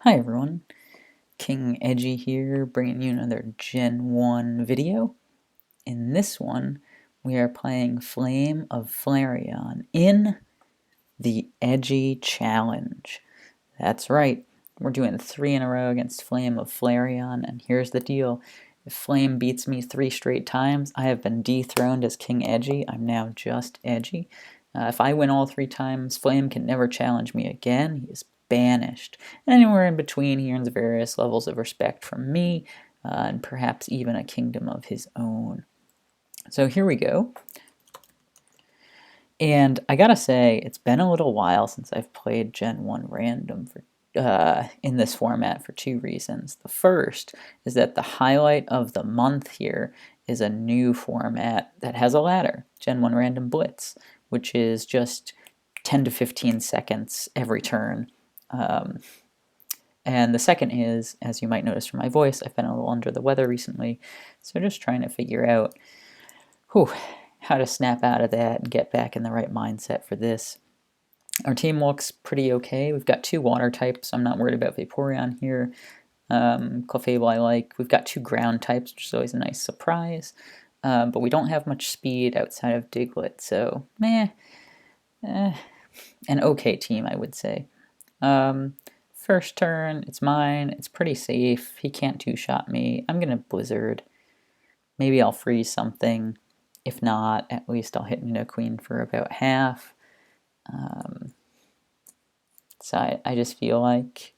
Hi everyone, King Edgy here, bringing you another Gen 1 video. In this one, we are playing Flameofflareon in the Edgy Challenge. That's right, we're doing 3 in a row against Flameofflareon, and here's the deal. If Flame beats me 3 straight times, I have been dethroned as King Edgy. I'm now just Edgy. If I win all 3 times, Flame can never challenge me again. He is banished. And anywhere in between, he earns various levels of respect from me, and perhaps even a kingdom of his own. So here we go. And I gotta say, it's been a little while since I've played Gen 1 Random in this format for 2 reasons. The first is that the highlight of the month here is a new format that has a ladder, Gen 1 Random Blitz, which is just 10 to 15 seconds every turn. And the second is, as you might notice from my voice, I've been a little under the weather recently, so just trying to figure out how to snap out of that and get back in the right mindset for this. Our team looks pretty okay. We've got 2 water types. I'm not worried about Vaporeon here. Clefable I like. We've got 2 ground types, which is always a nice surprise. But we don't have much speed outside of Diglett, so an okay team, I would say. First turn, it's mine. It's pretty safe. He can't two-shot me. I'm going to Blizzard. Maybe I'll freeze something. If not, at least I'll hit Nidoqueen for about half. So I just feel like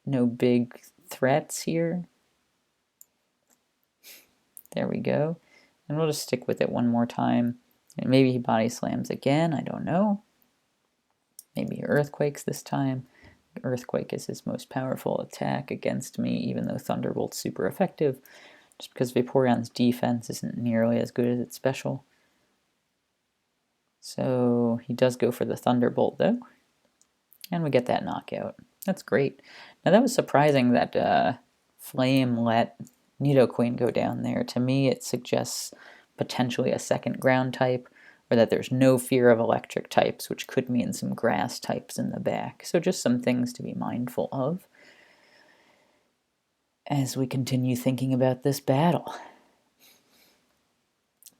no big threats here. There we go. And we'll just stick with it one more time. And maybe he body slams again, I don't know. Maybe Earthquakes this time. Earthquake is his most powerful attack against me, even though Thunderbolt's super effective, just because Vaporeon's defense isn't nearly as good as its special. So he does go for the Thunderbolt though, and we get that knockout. That's great. Now that was surprising that Flame let Nidoqueen go down there. To me it suggests potentially a second ground type, or that there's no fear of electric types, which could mean some grass types in the back. So just some things to be mindful of as we continue thinking about this battle.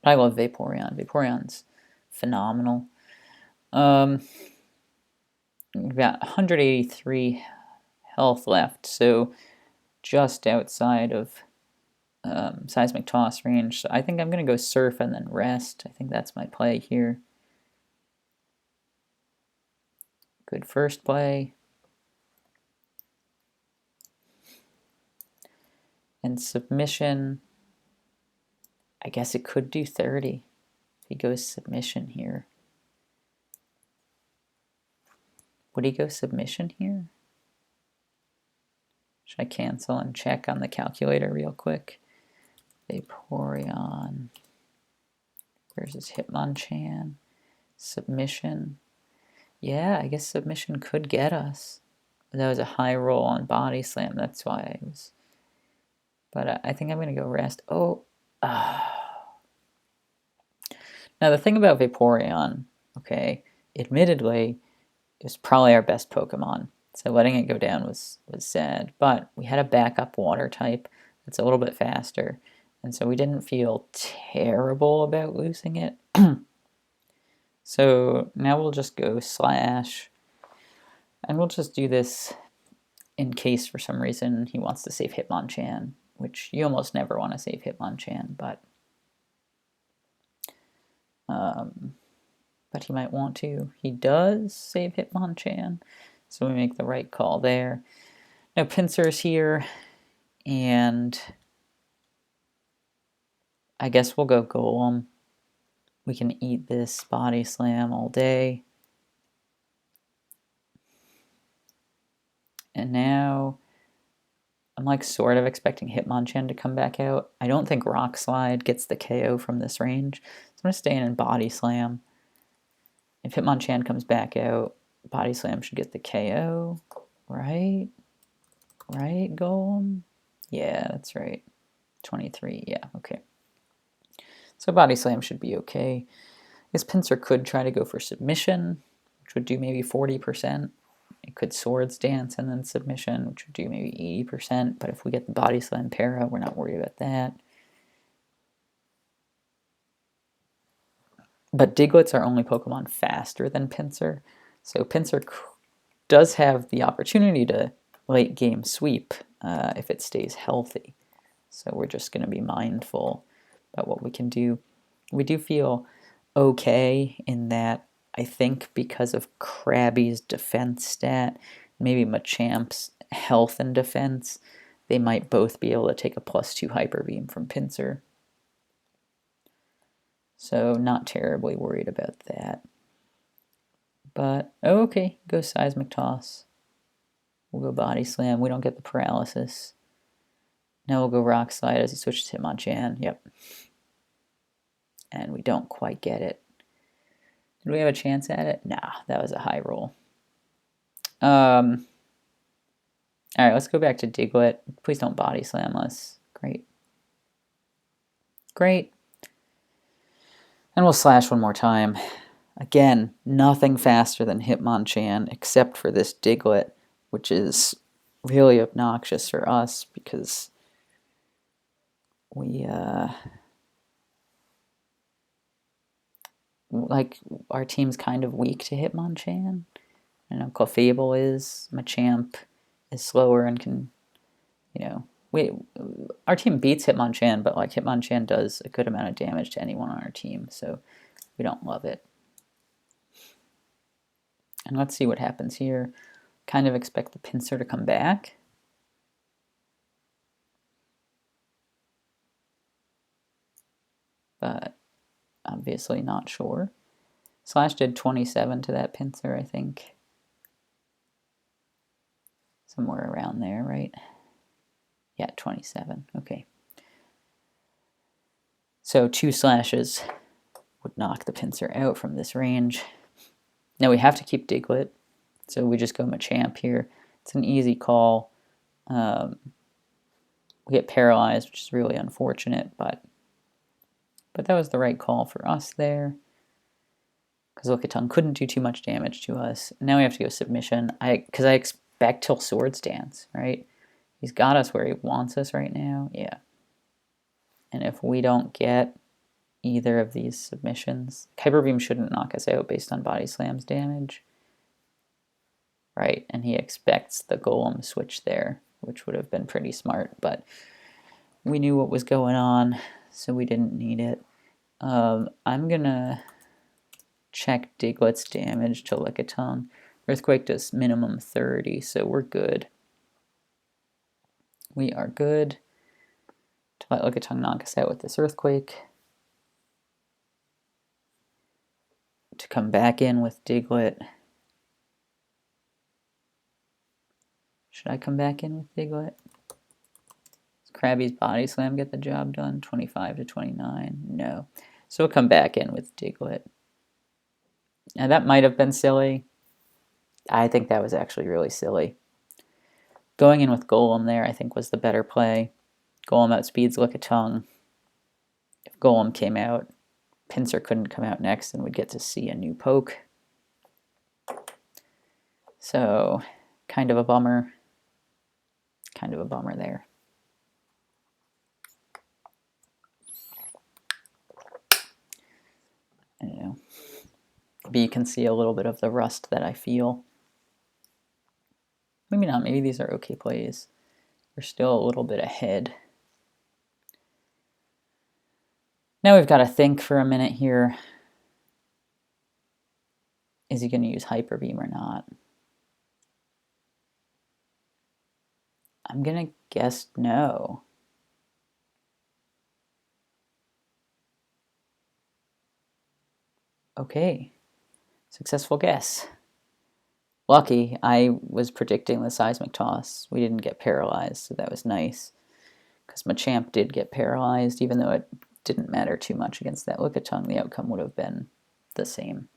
I love Vaporeon. Vaporeon's phenomenal. We've got 183 health left, so just outside of Seismic Toss range. So I think I'm going to go Surf and then Rest. I think that's my play here. Good first play. And Submission, I guess it could do 30 if he goes Submission here. Would he go Submission here? Should I cancel and check on the calculator real quick? Vaporeon. Where's his Hitmonchan? Submission. Yeah, I guess Submission could get us. That was a high roll on Body Slam. That's why I was... But I think I'm going to go Rest. Oh. Now, the thing about Vaporeon, okay, admittedly, it was probably our best Pokemon. So letting it go down was sad. But we had a backup water type that's a little bit faster. And so we didn't feel terrible about losing it. So now we'll just go Slash. And we'll just do this in case for some reason he wants to save Hitmonchan, which you almost never want to save Hitmonchan, but he might want to. He does save Hitmonchan, so we make the right call there. No Pincers here, and I guess we'll go Golem. We can eat this Body Slam all day. And now I'm like sort of expecting Hitmonchan to come back out. I don't think Rock Slide gets the KO from this range, so I'm going to stay in Body Slam. If Hitmonchan comes back out, Body Slam should get the KO, right? Right, Golem? Yeah, that's right. 23, yeah, okay. So Body Slam should be okay. This Pinsir could try to go for Submission, which would do maybe 40%. It could Swords Dance and then Submission, which would do maybe 80%, but if we get the Body Slam Para, we're not worried about that. But Diglett's our only Pokemon faster than Pinsir, so Pinsir does have the opportunity to late game sweep if it stays healthy. So we're just going to be mindful about what we can do. We do feel okay in that, I think because of Krabby's defense stat, maybe Machamp's health and defense, they might both be able to take a +2 Hyper Beam from Pinsir. So not terribly worried about that. But, oh, okay, go Seismic Toss. We'll go Body Slam. We don't get the paralysis. Now we'll go Rock Slide as he switches to Hitmonchan. Yep. And we don't quite get it. Did we have a chance at it? Nah, that was a high roll. Alright, let's go back to Diglett. Please don't Body Slam us. Great. Great. And we'll Slash one more time. Again, nothing faster than Hitmonchan except for this Diglett, which is really obnoxious for us because we, like, our team's kind of weak to Hitmonchan. I know Clefable is, Machamp is slower and can, you know, our team beats Hitmonchan, but like Hitmonchan does a good amount of damage to anyone on our team, so we don't love it. And let's see what happens here. Kind of expect the Pinsir to come back. But obviously not sure. Slash did 27 to that Pinsir, I think. Somewhere around there, right? Yeah, 27. Okay. So 2 slashes would knock the Pinsir out from this range. Now we have to keep Diglett, so we just go Machamp here. It's an easy call. We get paralyzed, which is really unfortunate, but that was the right call for us there. Because Lickitung couldn't do too much damage to us. Now we have to go Submission. Because I expect he'll Swords Dance, right? He's got us where he wants us right now. Yeah. And if we don't get either of these submissions, Hyper Beam shouldn't knock us out based on Body Slam's damage. Right, and he expects the Golem switch there, which would have been pretty smart, but we knew what was going on, so we didn't need it. I'm gonna check Diglett's damage to Lickitung. Earthquake does minimum 30, so we're good. We are good to let Lickitung knock us out with this Earthquake. To come back in with Diglett. Should I come back in with Diglett? Does Krabby's Body Slam get the job done? 25 to 29? No. So we'll come back in with Diglett. Now that might have been silly. I think that was actually really silly. Going in with Golem there, I think, was the better play. Golem outspeeds Lickitung. If Golem came out, Pinsir couldn't come out next, and we'd get to see a new poke. So, kind of a bummer. Kind of a bummer there. I don't know. But you can see a little bit of the rust that I feel. Maybe not. Maybe these are okay plays. We're still a little bit ahead. Now we've got to think for a minute here. Is he going to use Hyper Beam or not? I'm going to guess no. Okay. Successful guess. Lucky, I was predicting the Seismic Toss. We didn't get paralyzed, so that was nice. Because Machamp did get paralyzed, even though it didn't matter too much against that Lickitung. The outcome would have been the same.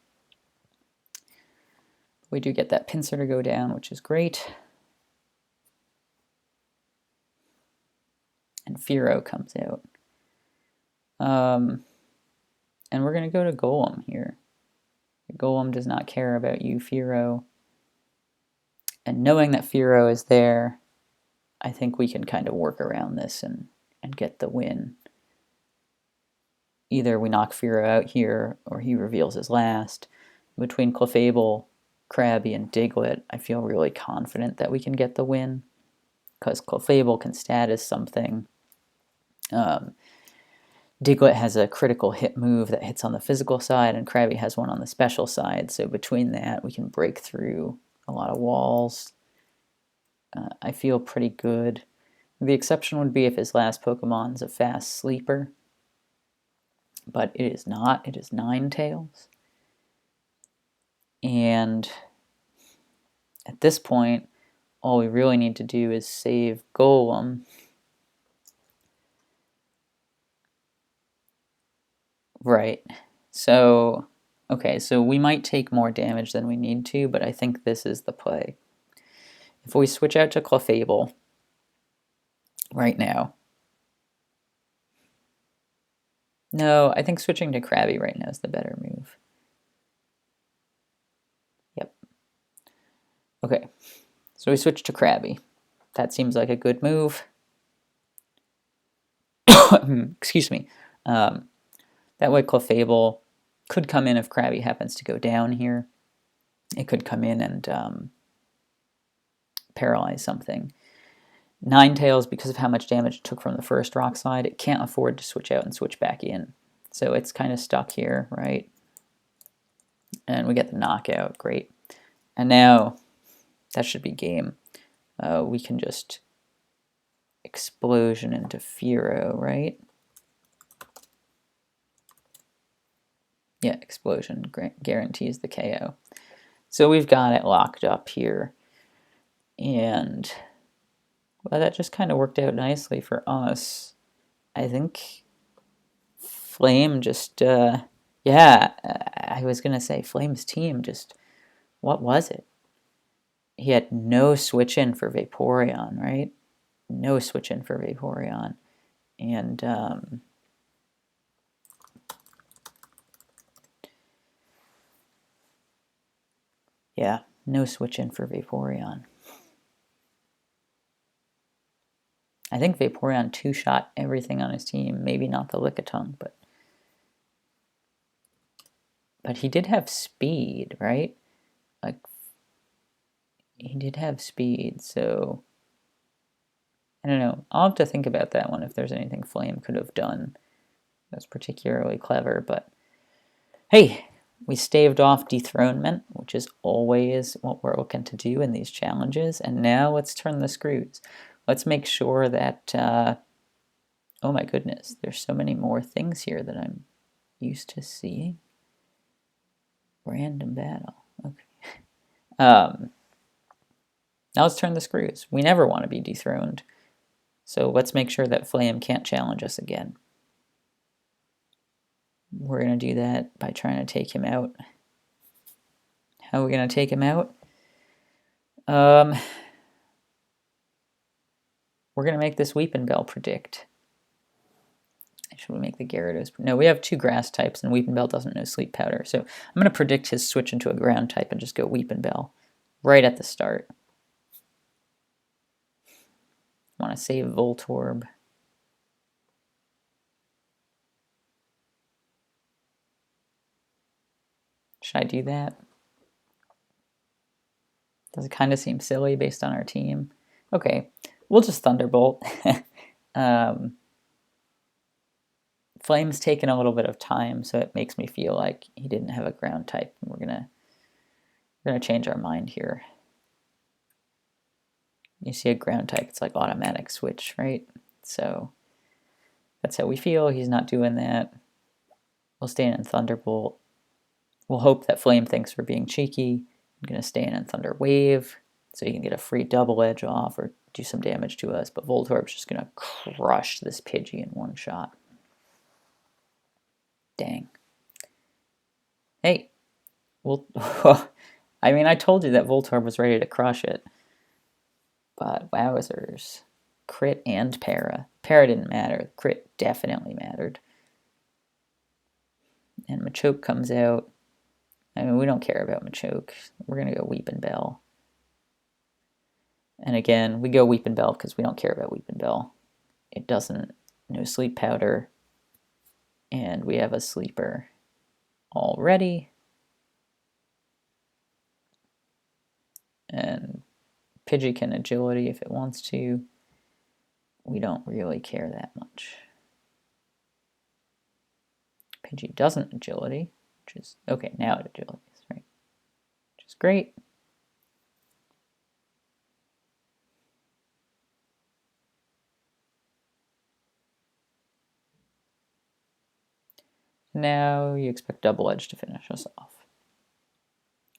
We do get that Pinsir to go down, which is great. And Fearow comes out. And we're going to go to Golem here. Golem does not care about you, Fearow. And knowing that Firo is there, I think we can kind of work around this and get the win. Either we knock Firo out here, or he reveals his last. Between Clefable, Krabby, and Diglett, I feel really confident that we can get the win, because Clefable can status something. Diglett has a critical hit move that hits on the physical side, and Krabby has one on the special side, so between that, we can break through a lot of walls. I feel pretty good. The exception would be if his last Pokemon's a fast sleeper, but it is not. It is Ninetales. And at this point, all we really need to do is save Golem. Right. So, okay, so we might take more damage than we need to, but I think this is the play. If we switch out to Clefable right now. No, I think switching to Krabby right now is the better move. Yep. Okay, so we switch to Krabby. That seems like a good move. Excuse me. That way Clefable could come in if Krabby happens to go down here. It could come in and paralyze something. Ninetales, because of how much damage it took from the first rock slide, it can't afford to switch out and switch back in. So it's kind of stuck here, right? And we get the knockout, great. And now, that should be game. We can just explosion into Firo, right? Yeah, explosion guarantees the KO. So we've got it locked up here. And, well, that just kind of worked out nicely for us. I think Flame just, yeah, I was going to say Flame's team just, what was it? He had no switch in for Vaporeon, right? No switch in for Vaporeon. And, yeah, no switch in for Vaporeon. I think Vaporeon two-shot everything on his team. Maybe not the Lickitung, but he did have speed, right? Like, he did have speed, so I don't know. I'll have to think about that one if there's anything Flame could have done that's particularly clever, but hey, we staved off dethronement, which is always what we're looking to do in these challenges, and now let's turn the screws. Let's make sure that, oh my goodness, there's so many more things here that I'm used to seeing. Random battle, okay. Now let's turn the screws. We never want to be dethroned, so let's make sure that Flame can't challenge us again. We're going to do that by trying to take him out. How are we going to take him out? We're going to make this Weepinbell predict. Should we make the Gyarados? No, we have two grass types, and Weepinbell doesn't know Sleep Powder. So I'm going to predict his switch into a ground type and just go Weepinbell right at the start. Want to save Voltorb. Should I do that? Does it kind of seem silly based on our team? Okay, we'll just Thunderbolt. Flame's taken a little bit of time, so it makes me feel like he didn't have a ground type. We're gonna change our mind here. You see a ground type, it's like automatic switch, right? So that's how we feel. He's not doing that. We'll stay in Thunderbolt. We'll hope that Flame thinks we're being cheeky. I'm going to stay in Thunder Wave so he can get a free double edge off or do some damage to us. But Voltorb's just going to crush this Pidgey in one shot. Dang. Hey. Well, I mean, I told you that Voltorb was ready to crush it. But wowzers. Crit and para. Para didn't matter. Crit definitely mattered. And Machoke comes out. I mean, we don't care about Machoke. We're going to go Weepinbell. And again, we go Weeping Bell because we don't care about Weeping Bell. It doesn't, no Sleep Powder. And we have a sleeper already. And Pidgey can Agility if it wants to. We don't really care that much. Pidgey doesn't Agility, which is, okay, now it Agilities, right? Which is great. Now you expect Double Edge to finish us off.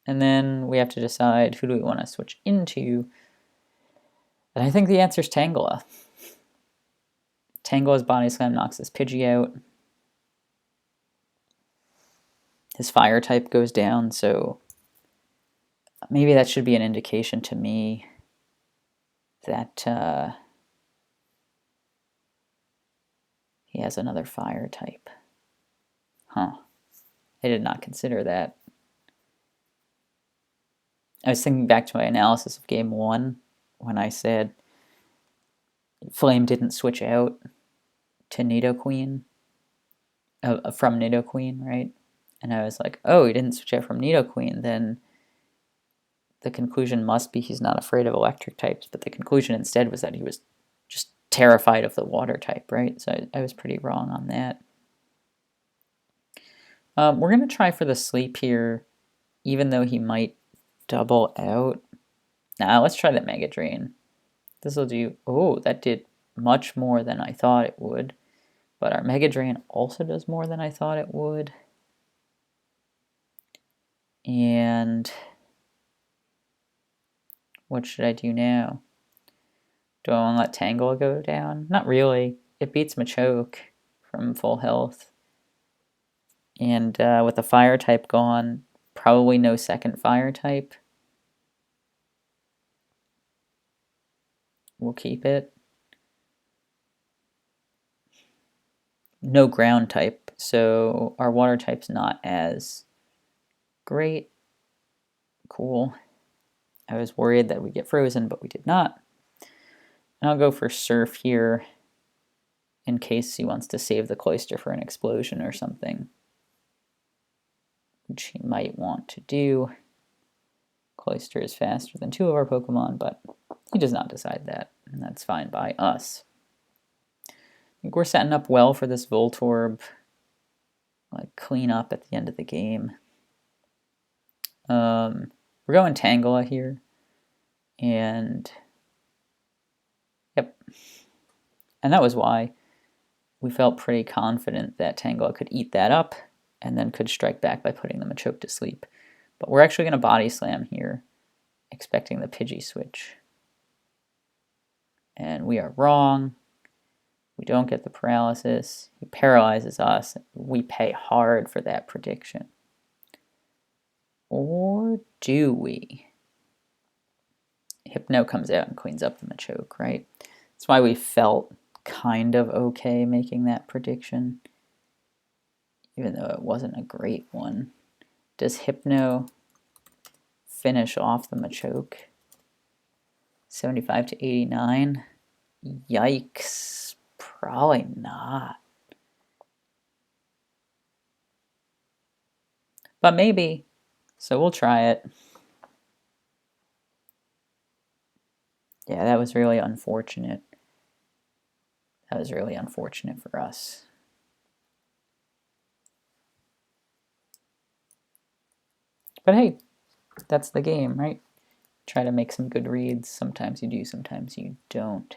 And then we have to decide who do we want to switch into. And I think the answer is Tangela. Tangela's Body Slam knocks this Pidgey out. His fire type goes down, so maybe that should be an indication to me that he has another fire type. Huh. I did not consider that. I was thinking back to my analysis of game 1 when I said Flame didn't switch out to Nidoqueen, from Nidoqueen, right? And I was like, oh, he didn't switch out from Nidoqueen, then the conclusion must be he's not afraid of electric types, but the conclusion instead was that he was just terrified of the water type, right? So I was pretty wrong on that. We're going to try for the sleep here, even though he might double out. Now let's try the Mega Drain. This will do, oh, that did much more than I thought it would. But our Mega Drain also does more than I thought it would. And what should I do now? Do I want to let Tangela go down? Not really. It beats Machoke from full health. And with the fire type gone, probably no second fire type. We'll keep it. No ground type, so our water type's not as great. Cool. I was worried that we'd get frozen, but we did not. And I'll go for Surf here in case he wants to save the Cloyster for an explosion or something, which he might want to do. Cloyster is faster than 2 of our Pokemon, but he does not decide that, and that's fine by us. I think we're setting up well for this Voltorb, like clean up at the end of the game. We're going Tangela here, and yep, and that was why we felt pretty confident that Tangela could eat that up and then could strike back by putting the Machoke to sleep. But we're actually going to Body Slam here, expecting the Pidgey switch. And we are wrong. We don't get the paralysis. He paralyzes us. We pay hard for that prediction. Or do we? Hypno comes out and cleans up the Machoke, right? That's why we felt kind of okay making that prediction, even though it wasn't a great one. Does Hypno finish off the Machoke? 75 to 89? Yikes. Probably not. But maybe. So we'll try it. Yeah, that was really unfortunate. That was really unfortunate for us. But hey, that's the game, right? Try to make some good reads. Sometimes you do, sometimes you don't.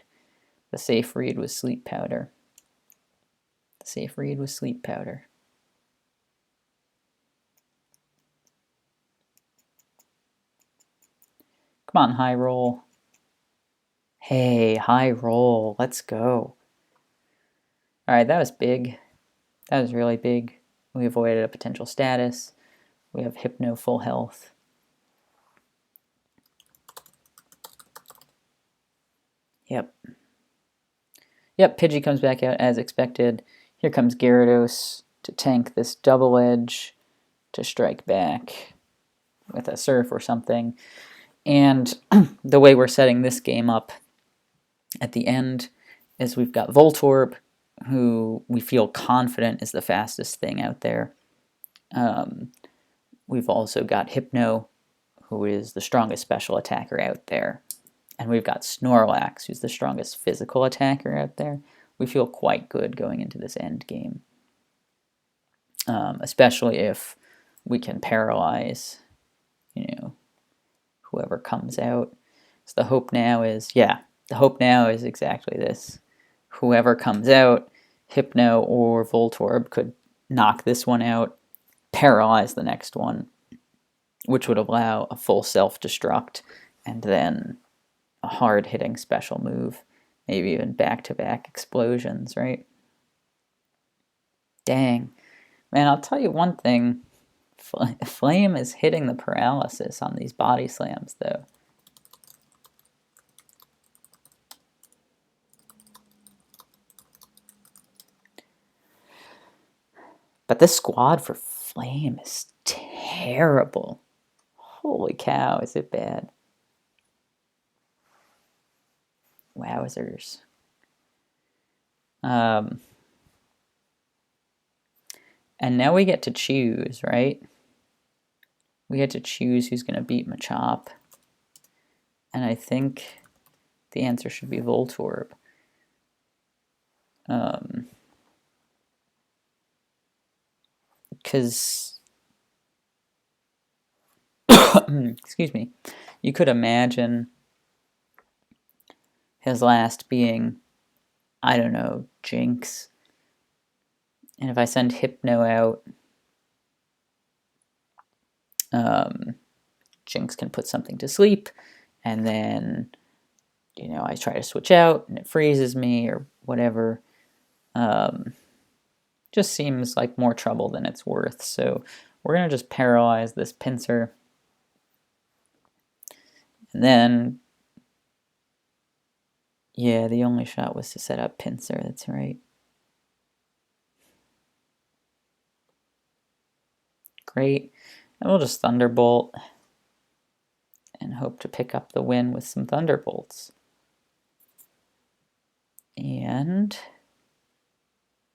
The safe read was Sleep Powder. The safe read was Sleep Powder. Come on, High Roll. Hey, High Roll. Let's go. Alright, that was big. That was really big. We avoided a potential status. We have Hypno full health. Yep. Yep, Pidgey comes back out as expected. Here comes Gyarados to tank this Double Edge to strike back with a Surf or something. And the way we're setting this game up at the end is we've got Voltorb, who we feel confident is the fastest thing out there. We've also got Hypno, who is the strongest special attacker out there. And we've got Snorlax, who's the strongest physical attacker out there. We feel quite good going into this end game. Especially if we can paralyze, whoever comes out. So the hope now is exactly this. Whoever comes out, Hypno or Voltorb, could knock this one out, paralyze the next one, which would allow a full self-destruct, and then a hard-hitting special move, maybe even back-to-back explosions, right? Dang. Man, I'll tell you one thing. Flame is hitting the paralysis on these body slams, though. But this squad for Flame is terrible. Holy cow, is it bad. Wowzers. And now we get to choose, right? We get to choose who's going to beat Machop. And I think the answer should be Voltorb. Because, excuse me, you could imagine his last being, I don't know, Jinx. And if I send Hypno out, Jinx can put something to sleep, and then, I try to switch out, and it freezes me, or whatever. Just seems like more trouble than it's worth, so we're going to just paralyze this Pinsir. And then, yeah, the only shot was to set up Pinsir, that's right. Great. And we'll just Thunderbolt and hope to pick up the win with some Thunderbolts. And,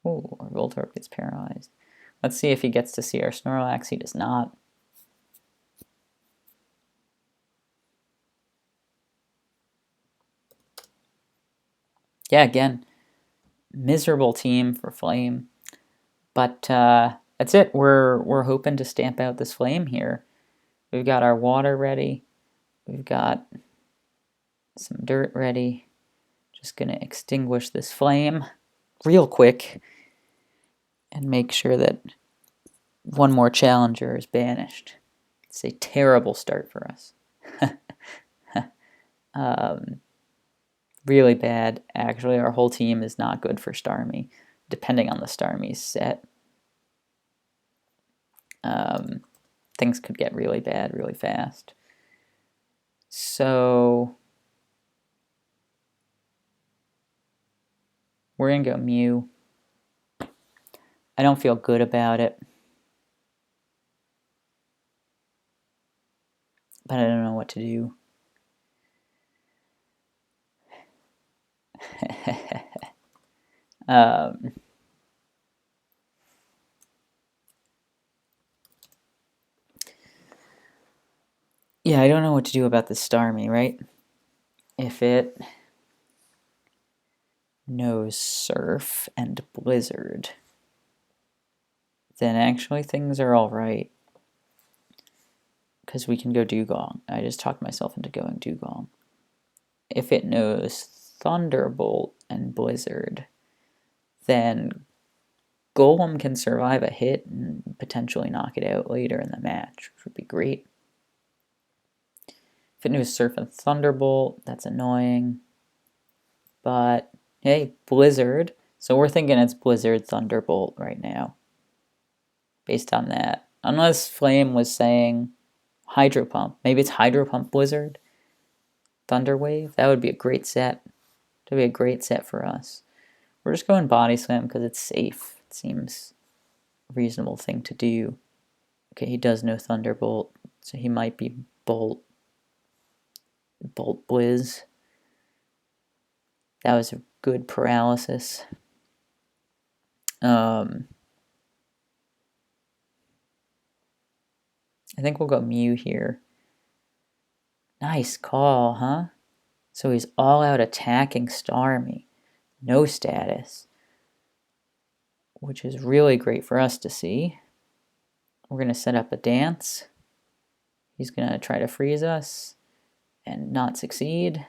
ooh, our Voltorb gets paralyzed. Let's see if he gets to see our Snorlax. He does not. Yeah, again, miserable team for Flame. But that's it. We're hoping to stamp out this Flame here. We've got our water ready. We've got some dirt ready. Just going to extinguish this flame real quick and make sure that one more challenger is banished. It's a terrible start for us. Really bad. Actually, our whole team is not good for Starmie, depending on the Starmie's set. Things could get really bad really fast. So we're going to go Mew. I don't feel good about it, but I don't know what to do. Yeah, I don't know what to do about this Starmie, right? If it knows Surf and Blizzard, then actually things are alright. Because we can go Dugong. I just talked myself into going Dugong. If it knows Thunderbolt and Blizzard, then Golem can survive a hit and potentially knock it out later in the match, which would be great. If it knows Surf and Thunderbolt, that's annoying. But, hey, Blizzard. So we're thinking it's Blizzard Thunderbolt right now. Based on that. Unless Flame was saying Hydro Pump. Maybe it's Hydro Pump Blizzard. Thunder Wave. That would be a great set. That would be a great set for us. We're just going Body Slam because it's safe. It seems a reasonable thing to do. Okay, he does know Thunderbolt, so he might be Bolt. Bolt Blizz. That was a good paralysis. I think we'll go Mew here. Nice call, huh? So he's all out attacking Starmie. No status. Which is really great for us to see. We're going to set up a dance. He's going to try to freeze us and not succeed.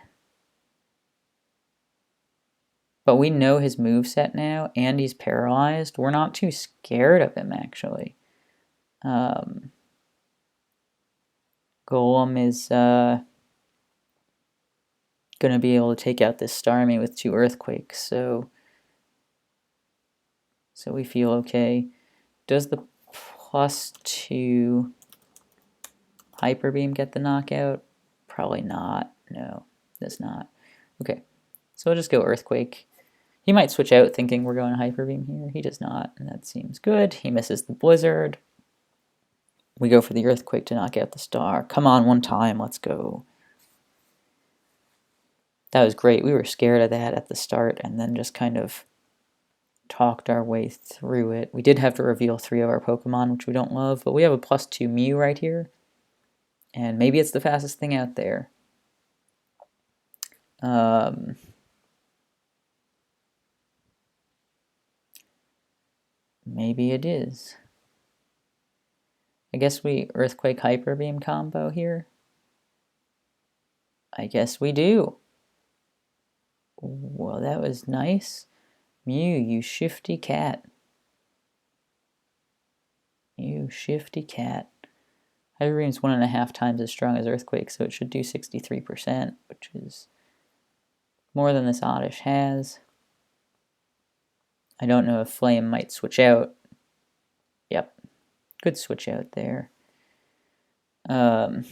But we know his moveset now, and he's paralyzed. We're not too scared of him, actually. Golem is going to be able to take out this Starmie with 2 Earthquakes, so we feel okay. Does the +2 Hyper Beam get the knockout? Probably not. No, does not. Okay, so we'll just go Earthquake. He might switch out thinking we're going Hyper Beam here. He does not, and that seems good. He misses the Blizzard. We go for the Earthquake to knock out the star. Come on, one time, let's go. That was great. We were scared of that at the start and then just kind of talked our way through it. We did have to reveal 3 of our Pokemon, which we don't love, but we have a +2 Mew right here. And maybe it's the fastest thing out there. Maybe it is. I guess we Earthquake Hyper Beam combo here. I guess we do. Well, that was nice. Mew, you shifty cat. You shifty cat. Hyper Beam's 1.5 times as strong as Earthquake, so it should do 63%, which is more than this Oddish has. I don't know if Flame might switch out. Yep. Good switch out there. Now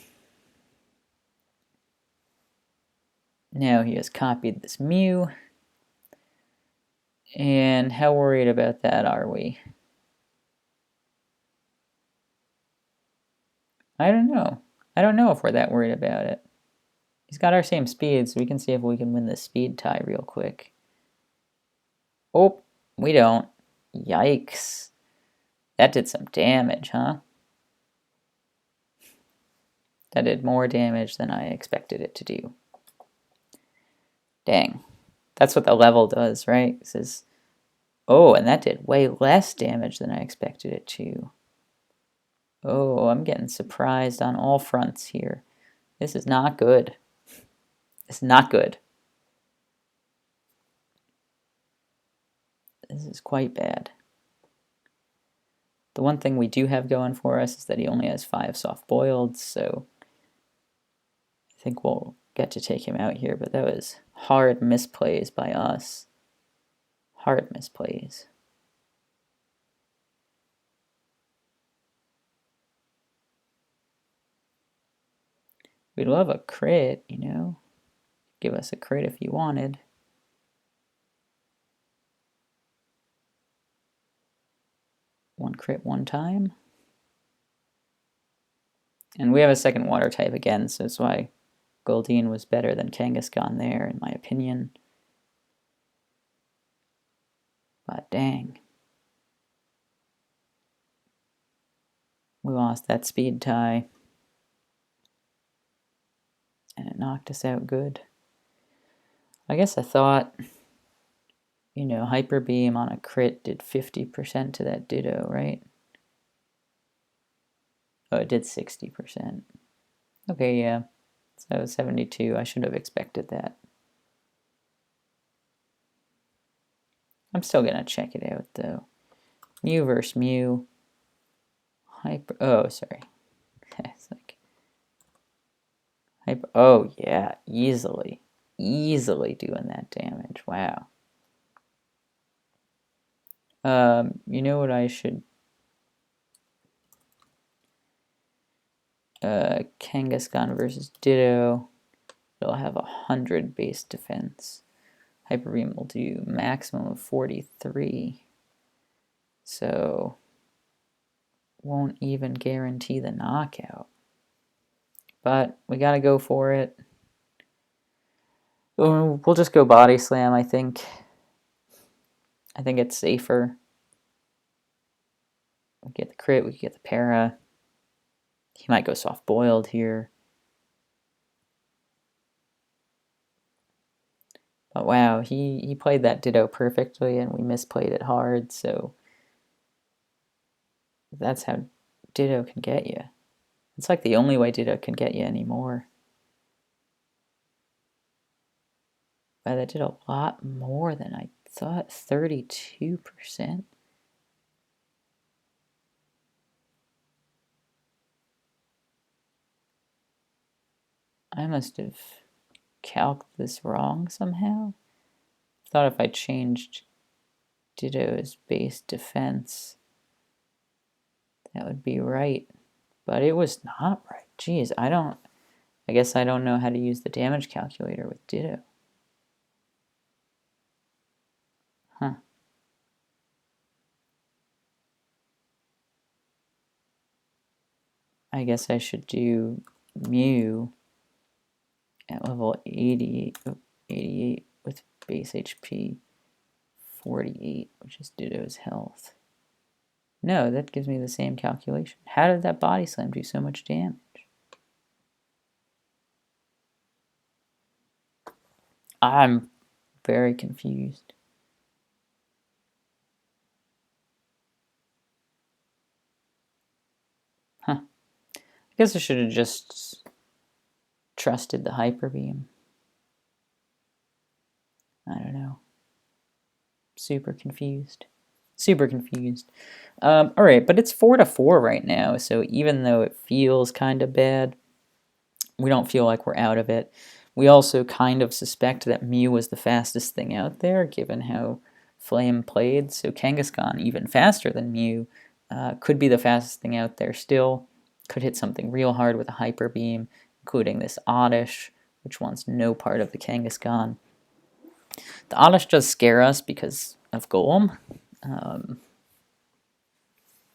he has copied this Mew. And how worried about that are we? I don't know. I don't know if we're that worried about it. He's got our same speed, so we can see if we can win this speed tie real quick. Oh, we don't. Yikes. That did some damage, huh? That did more damage than I expected it to do. Dang. That's what the level does, right? It says, oh, and that did way less damage than I expected it to. Oh, I'm getting surprised on all fronts here. This is not good. It's not good. This is quite bad. The one thing we do have going for us is that he only has 5 soft-boiled, so I think we'll get to take him out here, but that was hard misplays by us. Hard misplays. We'd love a crit, you know? Give us a crit if you wanted. One crit one time. And we have a second water type again, so that's why Goldeen was better than Kangaskhan there, in my opinion. But dang. We lost that speed tie. And it knocked us out good. I guess I thought, you know, Hyper Beam on a crit did 50% to that Ditto, right? Oh, it did 60%. Okay, yeah. So 72. I should have expected that. I'm still gonna check it out though. Mew versus Mew. Hyper. Oh, sorry. It's like hyper. Oh yeah, easily doing that damage. Wow. You know what I should? Kangaskhan versus Ditto. It'll have 100 base defense. Hyper Beam will do maximum of 43. So won't even guarantee the knockout. But we gotta go for it. We'll just go Body Slam, I think. I think it's safer. We get the crit, we get the para. He might go Soft Boiled here. But wow, he played that Ditto perfectly and we misplayed it hard, so that's how Ditto can get you. It's like the only way Ditto can get you anymore. Wow, that did a lot more than I thought. 32%. I must have calced this wrong somehow. Thought if I changed Ditto's base defense, that would be right. But it was not right. Jeez, I guess I don't know how to use the damage calculator with Ditto. Huh. I guess I should do Mew at level 88 with base HP 48, which is Ditto's health. No, that gives me the same calculation. How did that Body Slam do so much damage? I'm very confused. Huh. I guess I should have just trusted the Hyper Beam. I don't know. Super confused. Super confused. Alright, but it's 4-4 right now, so even though it feels kind of bad, we don't feel like we're out of it. We also kind of suspect that Mew was the fastest thing out there, given how Flame played, so Kangaskhan, even faster than Mew, could be the fastest thing out there still. Could hit something real hard with a Hyper Beam, including this Oddish, which wants no part of the Kangaskhan. The Oddish does scare us because of Golem.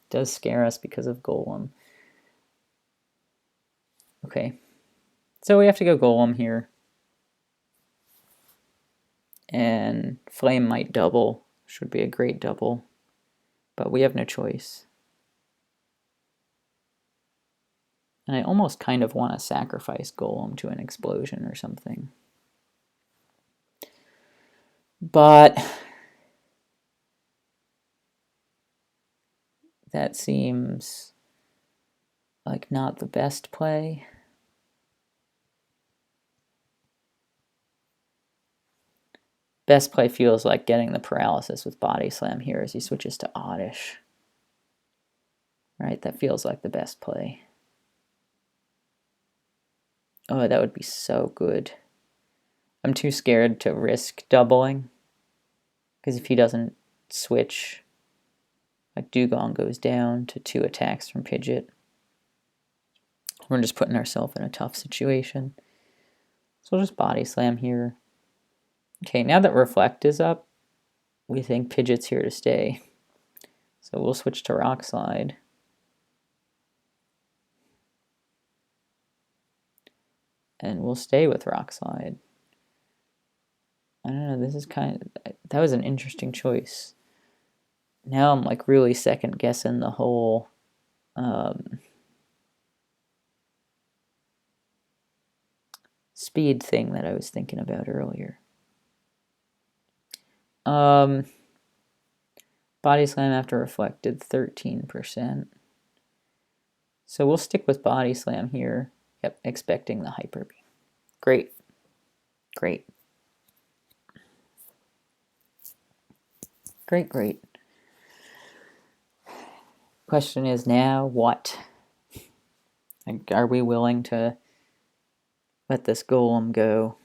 Does scare us because of Golem. Okay, so we have to go Golem here. And Flame might double. Should be a great double. But we have no choice. And I almost kind of want to sacrifice Golem to an explosion or something. But that seems like not the best play. Best play feels like getting the paralysis with Body Slam here as he switches to Oddish. Right, that feels like the best play. Oh, that would be so good. I'm too scared to risk doubling. Because if he doesn't switch, like Dugong goes down to 2 attacks from Pidgeot. We're just putting ourselves in a tough situation. So we'll just Body Slam here. Okay, now that Reflect is up, we think Pidgeot's here to stay. So we'll switch to Rock Slide. And we'll stay with Rock Slide. I don't know, this is that was an interesting choice. Now I'm like really second guessing the whole speed thing that I was thinking about earlier. Body Slam after Reflected, 13%. So we'll stick with Body Slam here. Yep, expecting the Hyper Beam. Great. Great. Great, great. Question is now what? Like, are we willing to let this Golem go?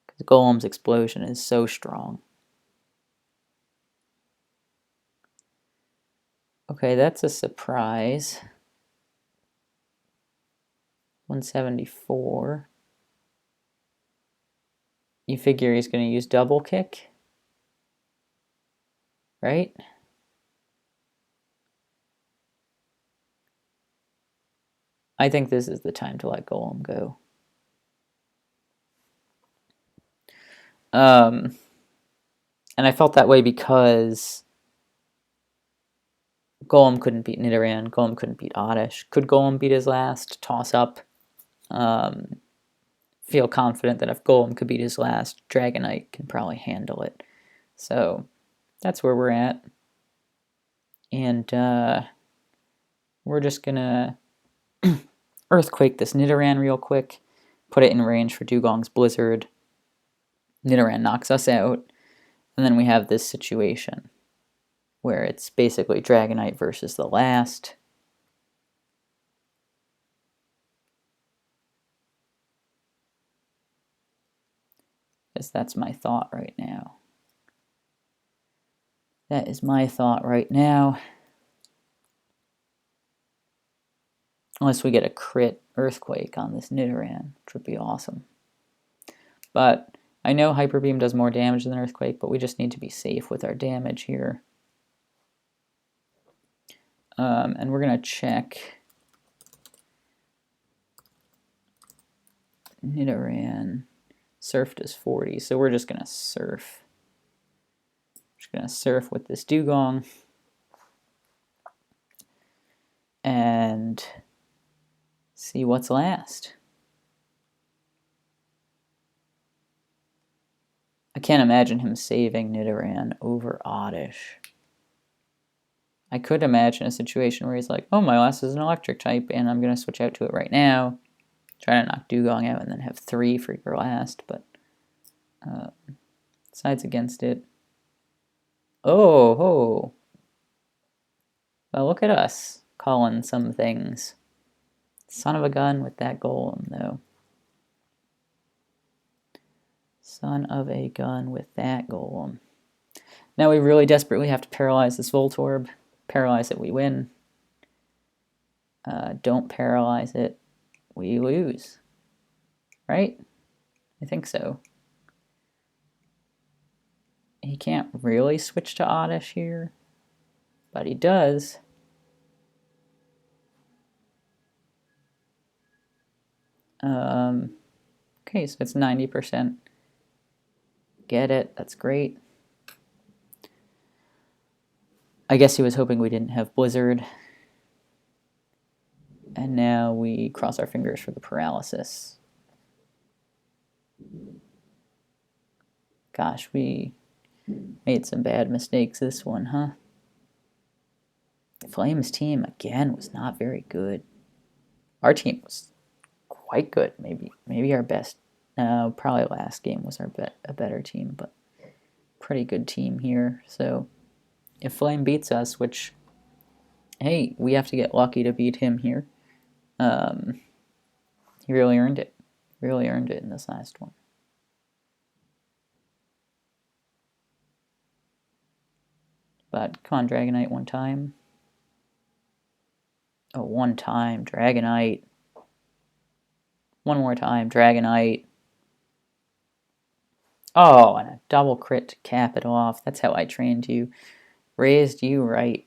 Because Golem's explosion is so strong. Okay, that's a surprise. 174. You figure he's going to use Double Kick? Right? I think this is the time to let Golem go. And I felt that way because Golem couldn't beat Nidoran, Golem couldn't beat Oddish. Could Golem beat his last? Toss up. Feel confident that if Golem could beat his last, Dragonite can probably handle it. So that's where we're at. And we're just gonna Earthquake this Nidoran real quick, put it in range for Dugong's Blizzard. Nidoran knocks us out, and then we have this situation where it's basically Dragonite versus the last. Because that's my thought right now. That is my thought right now. Unless we get a crit Earthquake on this Nidoran, which would be awesome. But I know Hyper Beam does more damage than Earthquake, but we just need to be safe with our damage here. And we're going to check Nidoran. Surf does 40, so we're just going to surf. Just going to surf with this Dugong. And see what's last. I can't imagine him saving Nidoran over Oddish. I could imagine a situation where he's like, oh, my last is an electric type, and I'm going to switch out to it right now. Try to knock Dugong out and then have 3 for your last, but sides against it. Oh. Well, look at us calling some things. Son of a gun with that Golem, though. Son of a gun with that Golem. Now we really desperately have to paralyze this Voltorb. Paralyze it, we win. Don't paralyze it, we lose. Right? I think so. He can't really switch to Oddish here, but he does. Okay, so it's 90%. Get it, that's great. I guess he was hoping we didn't have Blizzard. And now we cross our fingers for the paralysis. Gosh, we made some bad mistakes this one, huh? Flame's team, again, was not very good. Our team was quite good, maybe our best. Probably last game was a better team, but pretty good team here. So if Flame beats us, which, hey, we have to get lucky to beat him here. He really earned it. Really earned it in this last one. But come on, Dragonite, one time. Oh, one time, Dragonite. One more time, Dragonite. Oh, and a double crit to cap it off. That's how I trained you. Raised you right.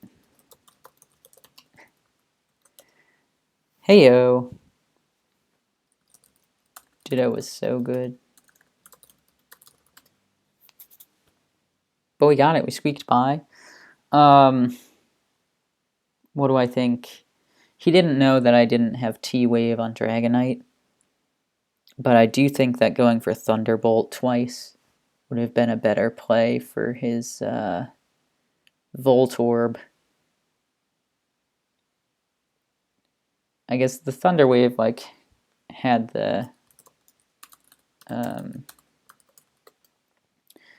Heyo. Ditto was so good. But we got it. We squeaked by. What do I think? He didn't know that I didn't have T-Wave on Dragonite. But I do think that going for Thunderbolt twice would have been a better play for his Voltorb. I guess the Thunder Wave had the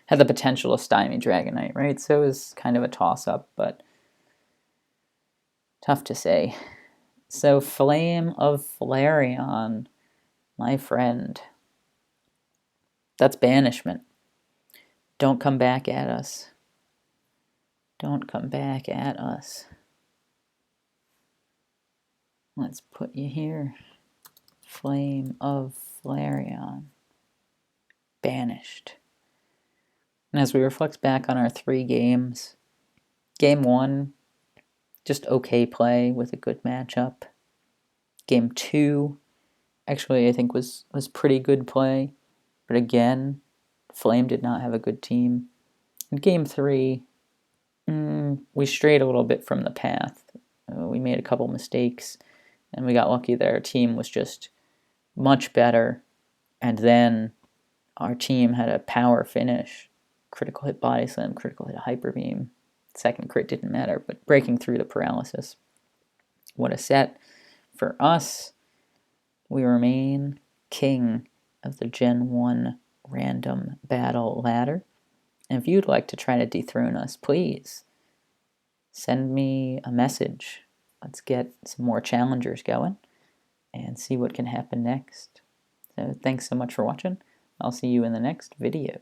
potential to stymie Dragonite, right? So it was kind of a toss-up, but tough to say. So Flameofflareon, my friend. That's banishment. Don't come back at us. Don't come back at us. Let's put you here. Flameofflareon. Banished. And as we reflect back on our 3 games, Game 1, just okay play with a good matchup. Game 2, actually I think was pretty good play. But again, Flame did not have a good team. In Game 3, we strayed a little bit from the path. We made a couple mistakes, and we got lucky that our team was just much better. And then our team had a power finish. Critical hit body slam, critical hit hyper beam. Second crit didn't matter, but breaking through the paralysis. What a set. For us, we remain king of the Gen 1 random battle ladder. And if you'd like to try to dethrone us, please send me a message. Let's get some more challengers going and see what can happen next. So thanks so much for watching. I'll see you in the next video.